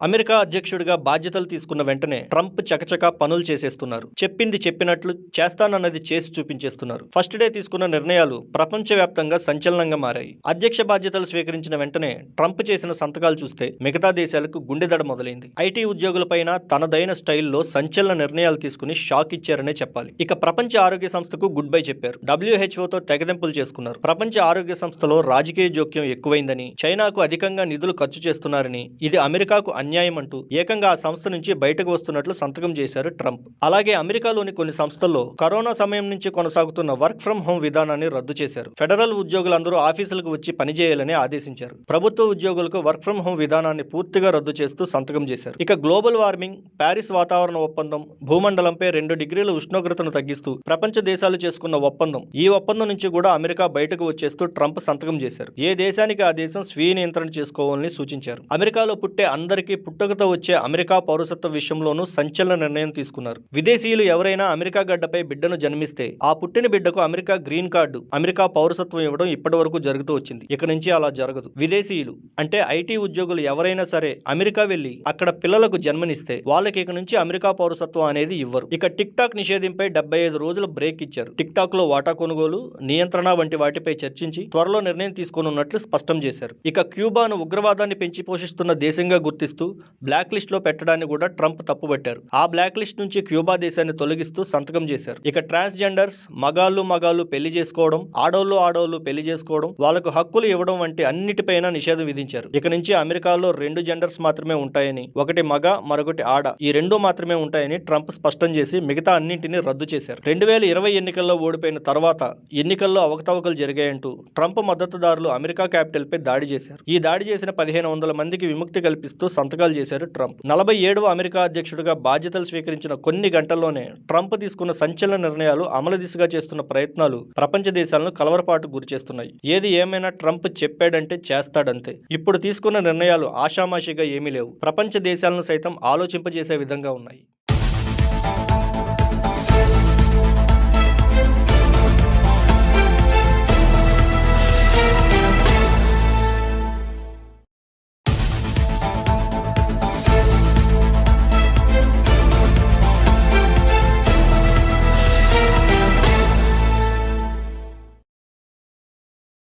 America అధ్యక్షుడిగా బాధ్యతలు తీసుకున్న వెంటనే ట్రంప్ చకచకా పనులు చేసేస్తున్నారు. చెప్పింది చెప్పినట్లు చేస్తానన్నది చేసి చూపించేస్తున్నారు. ఫస్ట్ డే తీసుకున్న నిర్ణయాలు ప్రపంచవ్యాప్తంగా సంచలనంగా మారాయి. అధ్యక్ష బాధ్యతలు స్వీకరించిన వెంటనే ట్రంప్ చేసిన సంతకాలు చూస్తే మిగతా దేశాలకు గుండెదడ మొదలైంది. ఐటీ ఉద్యోగులపైన తనదైన స్టైల్లో సంచలన నిర్ణయాలు తీసుకుని షాక్ ఇచ్చారనే చెప్పాలి. ఇక ప్రపంచ ఆరోగ్య సంస్థకు గుడ్ బై చెప్పారు. WHOతో తెగదెంపులు చేసుకున్నారు. ప్రపంచ ఆరోగ్య సంస్థలో రాజకీయ జోక్యం ఎక్కువైందని, చైనాకు అధికంగా నిధులు ఖర్చు చేస్తున్నారని, ఇది అమెరికాకు అన్యాయం అంటూ ఏకంగా ఆ సంస్థ నుంచి బయటకు వస్తున్నట్లు సంతకం చేశారు ట్రంప్. అలాగే అమెరికాలోని కొన్ని సంస్థల్లో కరోనా సమయం నుంచి కొనసాగుతున్న వర్క్ ఫ్రం హోం విధానాన్ని రద్దు చేశారు. ఫెడరల్ ఉద్యోగులందరూ ఆఫీసులకు వచ్చి పనిచేయాలని ఆదేశించారు. ప్రభుత్వ ఉద్యోగులకు వర్క్ ఫ్రం హోం విధానాన్ని పూర్తిగా రద్దు చేస్తూ సంతకం చేశారు. ఇక గ్లోబల్ వార్మింగ్, ప్యారిస్ వాతావరణ ఒప్పందం, భూమండలంపై 2 డిగ్రీల ఉష్ణోగ్రతను తగ్గిస్తూ ప్రపంచ దేశాలు చేసుకున్న ఒప్పందం, ఈ ఒప్పందం నుంచి కూడా అమెరికా బయటకు వచ్చేస్తూ ట్రంప్ సంతకం చేశారు. ఏ దేశానికి ఆ దేశం స్వీయ నియంత్రణ చేసుకోవాలని సూచించారు. అమెరికాలో పుట్టే అందరికీ పుట్టుకతో వచ్చే అమెరికా పౌరసత్వ విషయంలోనూ సంచలన నిర్ణయం తీసుకున్నారు. విదేశీయులు ఎవరైనా అమెరికా గడ్డపై బిడ్డను జన్మిస్తే ఆ పుట్టిన బిడ్డకు అమెరికా గ్రీన్ కార్డు, అమెరికా పౌరసత్వం ఇవ్వడం ఇప్పటి వరకు జరుగుతూ వచ్చింది. ఇక నుంచి అలా జరగదు. విదేశీయులు అంటే ఐటీ ఉద్యోగులు ఎవరైనా సరే అమెరికా వెళ్లి అక్కడ పిల్లలకు జన్మనిస్తే వాళ్ళకి ఇక నుంచి అమెరికా పౌరసత్వం అనేది ఇవ్వరు. ఇక టిక్ టాక్ నిషేధంపై 75 రోజుల బ్రేక్ ఇచ్చారు. టిక్ టాక్ లో వాటా కొనుగోలు, నియంత్రణ వంటి వాటిపై చర్చించి త్వరలో నిర్ణయం తీసుకోనున్నట్లు స్పష్టం చేశారు. ఇక క్యూబాను ఉగ్రవాదాన్ని పెంచి పోషిస్తున్న దేశంగా గుర్తిస్తూ బ్లాక్ లిస్ట్ లో పెట్టడాన్ని కూడా ట్రంప్ తప్పుబట్టారు. ఆ బ్లాక్ లిస్ట్ నుంచి క్యూబా దేశాన్ని తొలగిస్తూ సంతకం చేశారు. ఇక ట్రాన్స్జెండర్స్, మగాళ్ళు పెళ్లి చేసుకోవడం, ఆడోళ్ళు పెళ్లి చేసుకోవడం, వాళ్ళకు హక్కులు ఇవ్వడం వంటి అన్నిటిపైన నిషేధం విధించారు. ఇక నుంచి అమెరికాలో 2 జెండర్స్ మాత్రమే ఉంటాయని, ఒకటి మగ మరొకటి ఆడ, ఈ 2 మాత్రమే ఉంటాయని ట్రంప్ స్పష్టం చేసి మిగతా అన్నింటినీ రద్దు చేశారు. 2020 ఎన్నికల్లో ఓడిపోయిన తర్వాత ఎన్నికల్లో అవకతవకలు జరిగాయంటూ ట్రంప్ మద్దతుదారులు అమెరికా క్యాపిటల్ పై దాడి చేశారు. ఈ దాడి చేసిన 1500 మందికి విముక్తి కల్పిస్తూ సంతకాలు చేశారు ట్రంప్. 47వ అమెరికా అధ్యక్షుడిగా బాధ్యతలు స్వీకరించిన కొన్ని గంటల్లోనే ట్రంప్ తీసుకున్న సంచలన నిర్ణయాలు అమలు దిశగా చేస్తున్న ప్రయత్నాలు ప్రపంచ దేశాలను కలవరపాటుకు గురిచేస్తున్నాయి. ఏది ఏమైనా ట్రంప్ చెప్పాడంటే చేస్తాడంతే. ఇప్పుడు తీసుకున్న నిర్ణయాలు ఆషామాషిగా ఏమీ లేవు. ప్రపంచ దేశాలను సైతం ఆలోచింపజేసే విధంగా ఉన్నాయి.